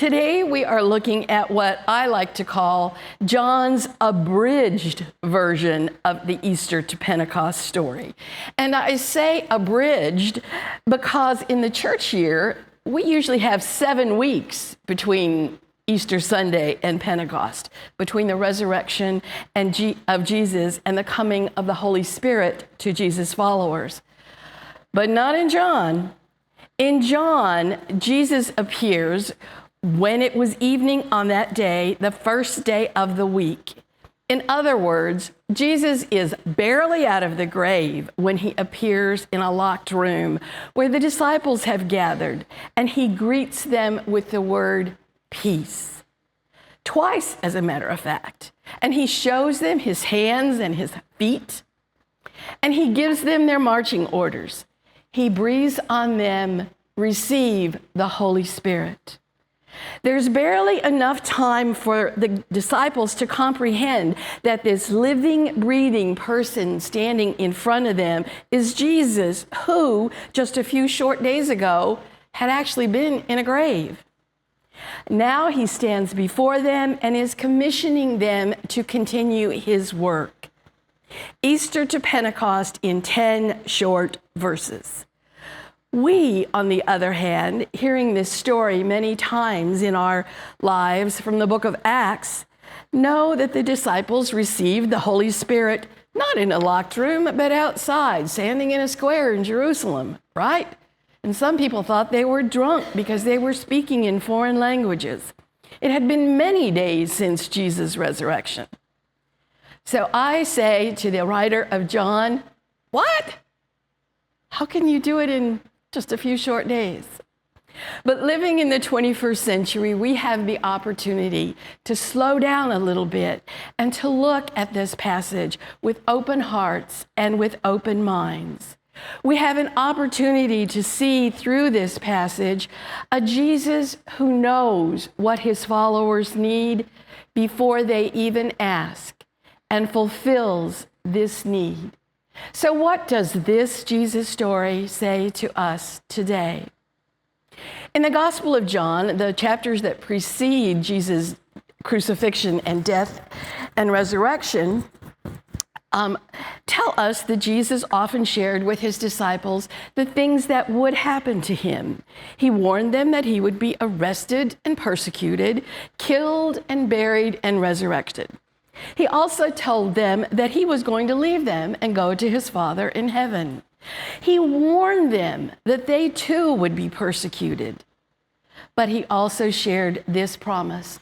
Today we are looking at what I like to call John's abridged version of the Easter to Pentecost story. And I say abridged because in the church year, we usually have 7 weeks between Easter Sunday and Pentecost, between the resurrection of Jesus and the coming of the Holy Spirit to Jesus' followers. But not in John. In John, Jesus appears when it was evening on that day, the first day of the week. In other words, Jesus is barely out of the grave when he appears in a locked room where the disciples have gathered, and he greets them with the word peace. Twice, as a matter of fact. And he shows them his hands and his feet, and he gives them their marching orders. He breathes on them, receive the Holy Spirit. There's barely enough time for the disciples to comprehend that this living, breathing person standing in front of them is Jesus, who just a few short days ago had actually been in a grave. Now he stands before them and is commissioning them to continue his work. Easter to Pentecost in 10 short verses. We, on the other hand, hearing this story many times in our lives from the book of Acts, know that the disciples received the Holy Spirit not in a locked room, but outside, standing in a square in Jerusalem, right? And some people thought they were drunk because they were speaking in foreign languages. It had been many days since Jesus' resurrection. So I say to the writer of John, what? How can you do it in just a few short days? But living in the 21st century, we have the opportunity to slow down a little bit and to look at this passage with open hearts and with open minds. We have an opportunity to see through this passage a Jesus who knows what his followers need before they even ask, and fulfills this need. So what does this Jesus story say to us today? In the Gospel of John, the chapters that precede Jesus' crucifixion and death and resurrection, tell us that Jesus often shared with his disciples the things that would happen to him. He warned them that he would be arrested and persecuted, killed and buried and resurrected. He also told them that he was going to leave them and go to his Father in heaven. He warned them that they too would be persecuted. But he also shared this promise.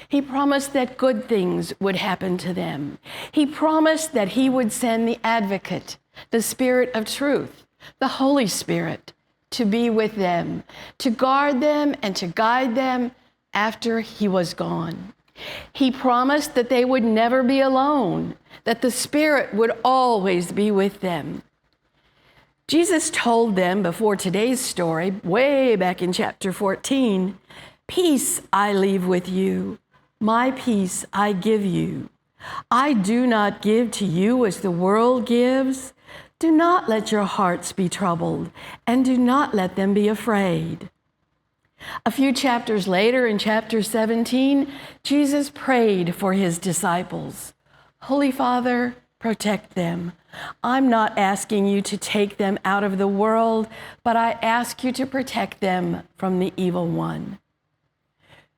He promised that good things would happen to them. He promised that he would send the advocate, the Spirit of truth, the Holy Spirit, to be with them, to guard them and to guide them after he was gone. He promised that they would never be alone, that the Spirit would always be with them. Jesus told them before today's story, way back in chapter 14, "Peace I leave with you, my peace I give you. I do not give to you as the world gives. Do not let your hearts be troubled, and do not let them be afraid." A few chapters later, in chapter 17, Jesus prayed for his disciples. "Holy Father, protect them. I'm not asking you to take them out of the world, but I ask you to protect them from the evil one."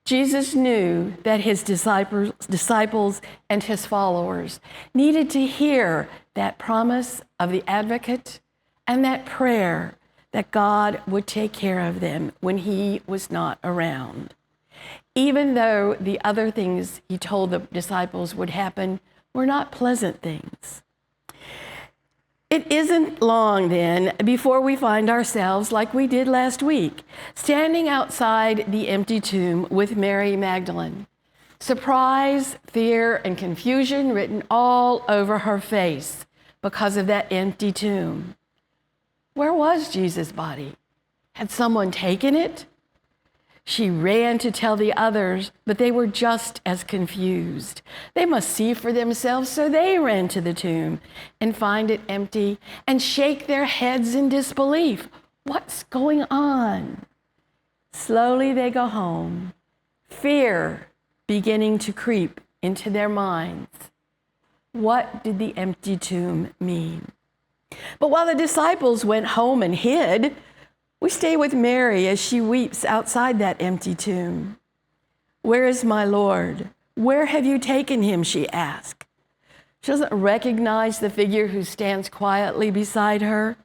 Jesus knew that his disciples and his followers needed to hear that promise of the advocate and that prayer that God would take care of them when he was not around. Even though the other things he told the disciples would happen were not pleasant things. It isn't long then before we find ourselves, like we did last week, standing outside the empty tomb with Mary Magdalene. Surprise, fear, and confusion written all over her face because of that empty tomb. Where was Jesus' body? Had someone taken it? She ran to tell the others, but they were just as confused. They must see for themselves, so they ran to the tomb and find it empty and shake their heads in disbelief. What's going on? Slowly they go home, fear beginning to creep into their minds. What did the empty tomb mean? But while the disciples went home and hid, we stay with Mary as she weeps outside that empty tomb. "Where is my Lord? Where have you taken him?" she asked. She doesn't recognize the figure who stands quietly beside her.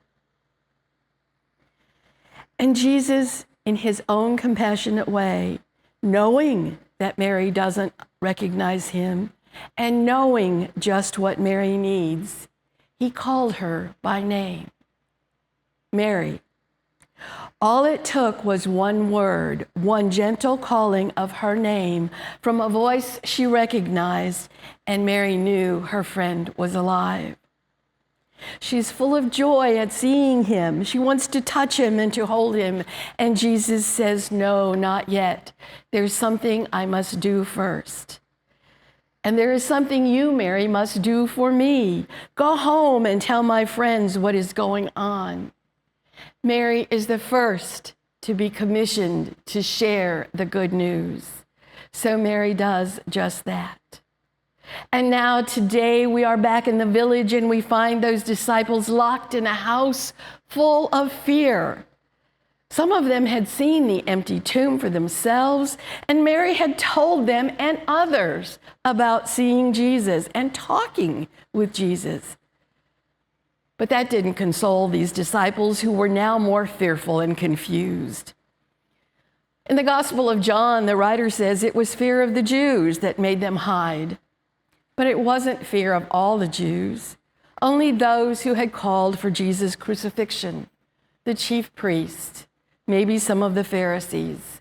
And Jesus, in his own compassionate way, knowing that Mary doesn't recognize him and knowing just what Mary needs, he called her by name, Mary. All it took was one word, one gentle calling of her name from a voice she recognized, and Mary knew her friend was alive. She's full of joy at seeing him. She wants to touch him and to hold him. And Jesus says, "No, not yet. There's something I must do first. And there is something you, Mary, must do for me. Go home and tell my friends what is going on." Mary is the first to be commissioned to share the good news. So Mary does just that. And now today we are back in the village and we find those disciples locked in a house full of fear. Some of them had seen the empty tomb for themselves, and Mary had told them and others about seeing Jesus and talking with Jesus. But that didn't console these disciples who were now more fearful and confused. In the Gospel of John, the writer says it was fear of the Jews that made them hide. But it wasn't fear of all the Jews, only those who had called for Jesus' crucifixion, the chief priests, maybe some of the Pharisees.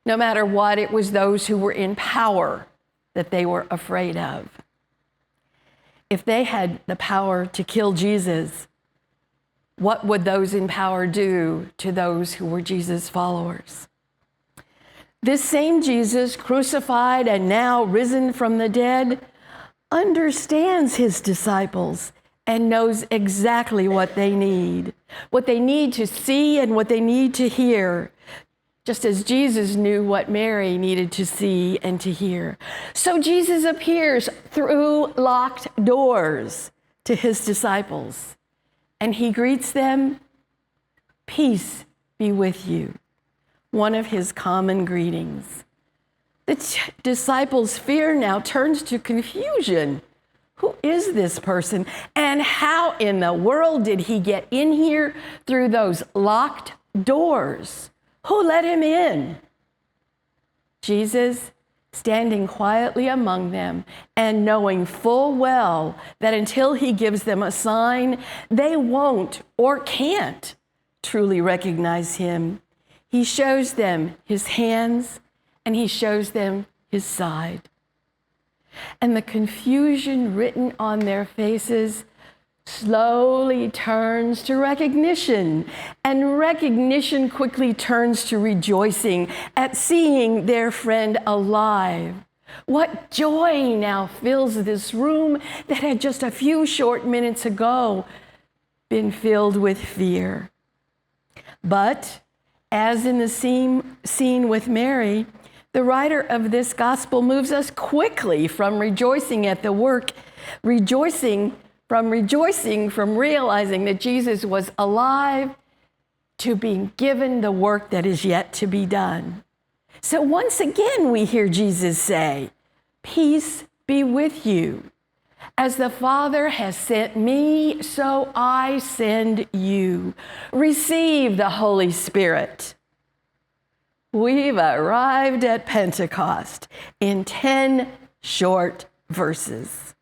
No matter what, it was those who were in power that they were afraid of. If they had the power to kill Jesus, what would those in power do to those who were Jesus' followers? This same Jesus, crucified and now risen from the dead, understands his disciples and knows exactly what they need to see and what they need to hear, just as Jesus knew what Mary needed to see and to hear. So Jesus appears through locked doors to his disciples, and he greets them, "Peace be with you," one of his common greetings. The disciples' fear now turns to confusion. Who is this person? And how in the world did he get in here through those locked doors? Who let him in? Jesus, standing quietly among them and knowing full well that until he gives them a sign, they won't or can't truly recognize him. He shows them his hands and he shows them his side. And the confusion written on their faces slowly turns to recognition, and recognition quickly turns to rejoicing at seeing their friend alive. What joy now fills this room that had just a few short minutes ago been filled with fear. But as in the scene with Mary, the writer of this gospel moves us quickly from rejoicing at the work, from realizing that Jesus was alive to being given the work that is yet to be done. So once again, we hear Jesus say, "Peace be with you. As the Father has sent me, so I send you. Receive the Holy Spirit." We've arrived at Pentecost in 10 short verses.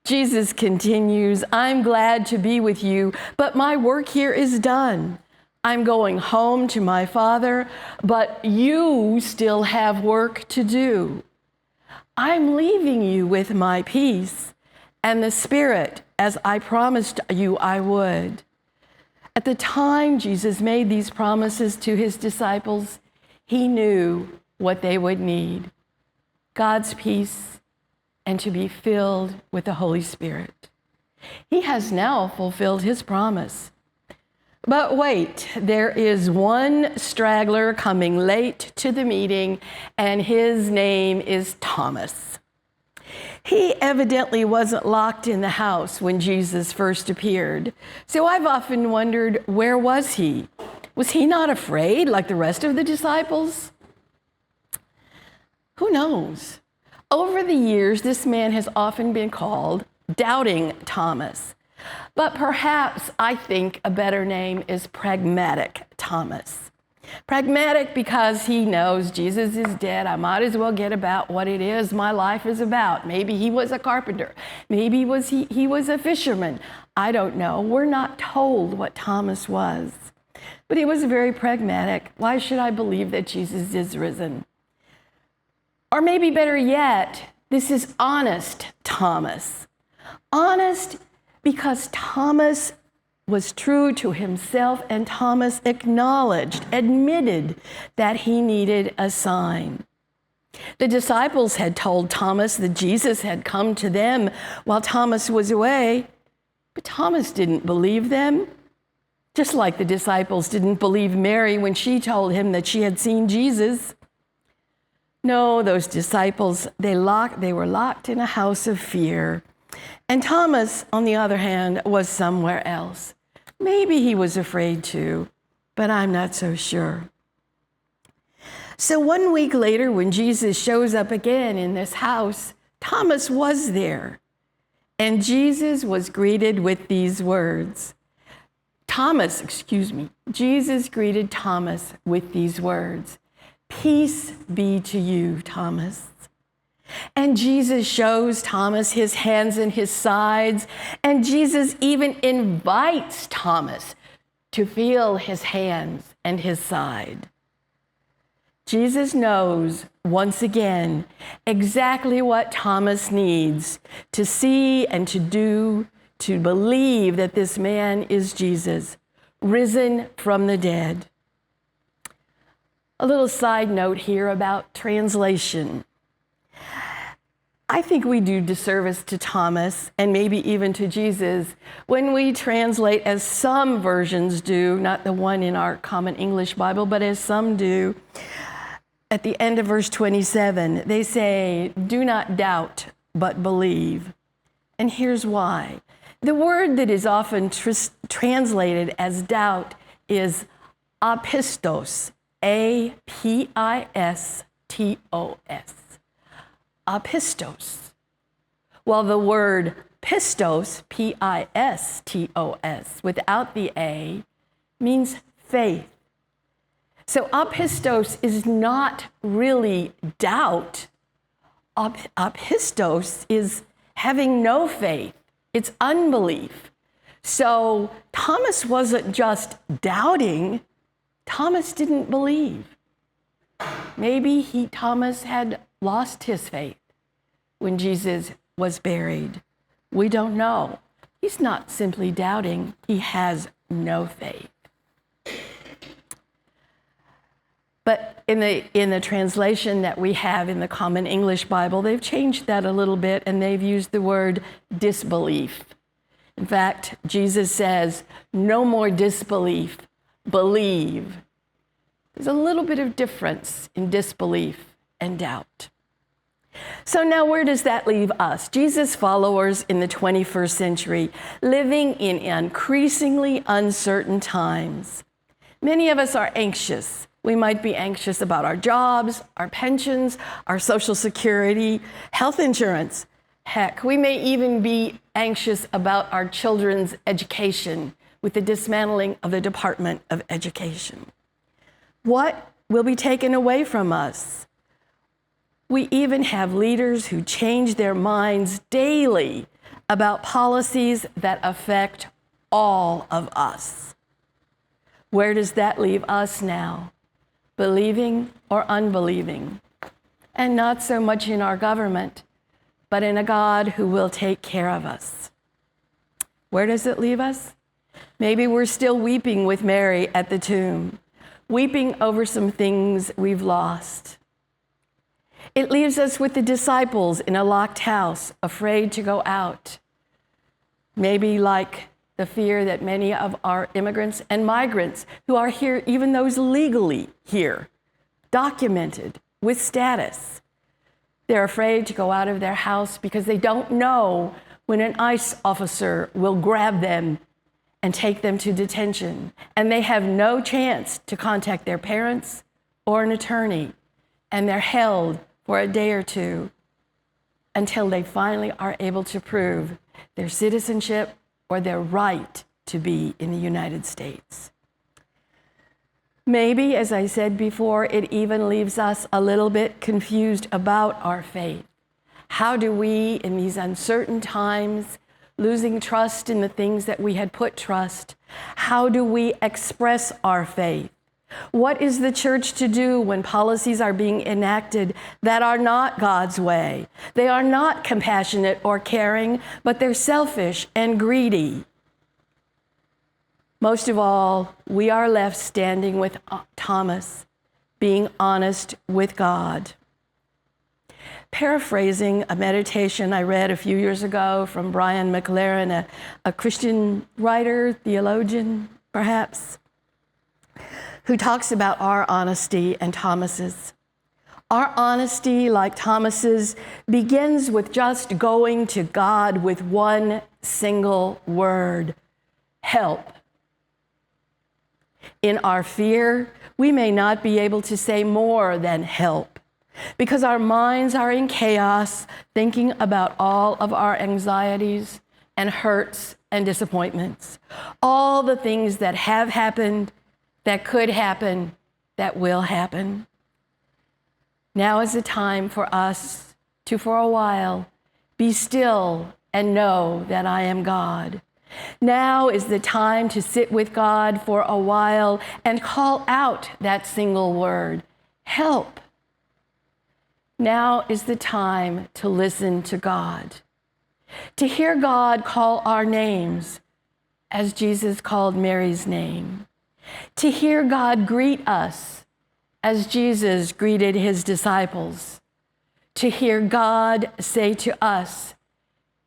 Jesus continues, "I'm glad to be with you, but my work here is done. I'm going home to my Father, but you still have work to do. I'm leaving you with my peace and the Spirit, as I promised you I would." At the time Jesus made these promises to his disciples, he knew what they would need: God's peace and to be filled with the Holy Spirit. He has now fulfilled his promise. But wait, there is one straggler coming late to the meeting, and his name is Thomas. He evidently wasn't locked in the house when Jesus first appeared. So I've often wondered, where was he? Was he not afraid like the rest of the disciples? Who knows? Over the years, this man has often been called Doubting Thomas. But perhaps I think a better name is Pragmatic Thomas. Pragmatic because he knows Jesus is dead. I might as well get about what it is my life is about. Maybe he was a carpenter. Maybe he was a fisherman. I don't know. We're not told what Thomas was. But he was very pragmatic. Why should I believe that Jesus is risen? Or maybe better yet, this is honest Thomas. Honest because Thomas was true to himself, and Thomas admitted that he needed a sign. The disciples had told Thomas that Jesus had come to them while Thomas was away, but Thomas didn't believe them, just like the disciples didn't believe Mary when she told him that she had seen Jesus. No, those disciples, they were locked in a house of fear. And Thomas, on the other hand, was somewhere else. Maybe he was afraid too, but I'm not so sure. So 1 week later, when Jesus shows up again in this house, Thomas was there. And Jesus was greeted with these words. Jesus greeted Thomas with these words. Peace be to you, Thomas. And Jesus shows Thomas his hands and his sides, and Jesus even invites Thomas to feel his hands and his side. Jesus knows, once again, exactly what Thomas needs to see and to do, to believe that this man is Jesus, risen from the dead. A little side note here about translation. I think we do disservice to Thomas and maybe even to Jesus when we translate, as some versions do, not the one in our Common English Bible, but as some do. At the end of verse 27, they say, do not doubt, but believe. And here's why. The word that is often translated as doubt is apistos, apistos. Apistos. Well, the word pistos, pistos, without the A, means faith. So apistos is not really doubt. Apistos is having no faith. It's unbelief. So Thomas wasn't just doubting. Thomas didn't believe. Maybe Thomas had lost his faith when Jesus was buried. We don't know. He's not simply doubting. He has no faith. But in the translation that we have in the Common English Bible, they've changed that a little bit, and they've used the word disbelief. In fact, Jesus says, no more disbelief, believe. There's a little bit of difference in disbelief and doubt. So now where does that leave us? Jesus followers in the 21st century, living in increasingly uncertain times. Many of us are anxious. We might be anxious about our jobs, our pensions, our Social Security, health insurance. Heck, we may even be anxious about our children's education with the dismantling of the Department of Education. What will be taken away from us? We even have leaders who change their minds daily about policies that affect all of us. Where does that leave us now? Believing or unbelieving? And not so much in our government, but in a God who will take care of us. Where does it leave us? Maybe we're still weeping with Mary at the tomb, weeping over some things we've lost. It leaves us with the disciples in a locked house, afraid to go out. Maybe like the fear that many of our immigrants and migrants who are here, even those legally here, documented with status, they're afraid to go out of their house because they don't know when an ICE officer will grab them and take them to detention, and they have no chance to contact their parents or an attorney, and they're held for a day or two until they finally are able to prove their citizenship or their right to be in the United States. Maybe, as I said before, it even leaves us a little bit confused about our faith. How do we, in these uncertain times, losing trust in the things that we had put trust, how do we express our faith? What is the church to do when policies are being enacted that are not God's way? They are not compassionate or caring, but they're selfish and greedy. Most of all, we are left standing with Thomas, being honest with God. Paraphrasing a meditation I read a few years ago from Brian McLaren, a Christian writer, theologian, perhaps, who talks about our honesty and Thomas's. Our honesty, like Thomas's, begins with just going to God with one single word: help. In our fear, we may not be able to say more than help, because our minds are in chaos, thinking about all of our anxieties and hurts and disappointments, all the things that have happened, that could happen, that will happen. Now is the time for us to, for a while, be still and know that I am God. Now is the time to sit with God for a while and call out that single word: help. Now is the time to listen to God, to hear God call our names as Jesus called Mary's name, to hear God greet us as Jesus greeted his disciples, to hear God say to us,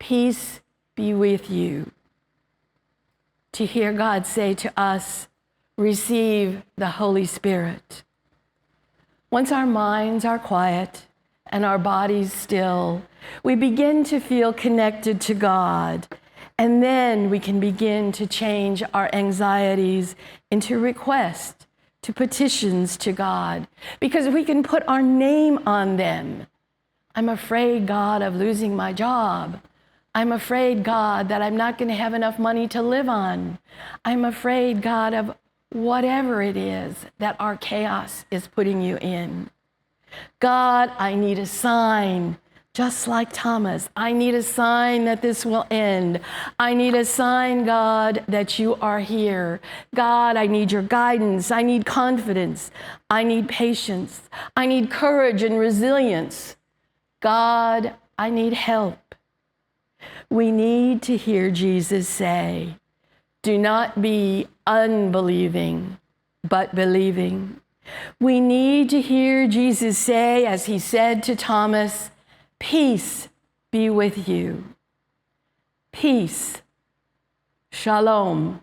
"Peace be with you," to hear God say to us, "Receive the Holy Spirit." Once our minds are quiet and our bodies still, we begin to feel connected to God, and then we can begin to change our anxieties into requests, to petitions to God, because we can put our name on them. I'm afraid, God, of losing my job. I'm afraid, God, that I'm not going to have enough money to live on. I'm afraid, God, of whatever it is that our chaos is putting you in. God, I need a sign, just like Thomas. I need a sign that this will end. I need a sign, God, that you are here. God, I need your guidance. I need confidence. I need patience. I need courage and resilience. God, I need help. We need to hear Jesus say, "Do not be unbelieving, but believing." We need to hear Jesus say, as he said to Thomas, "Peace be with you." Peace, shalom,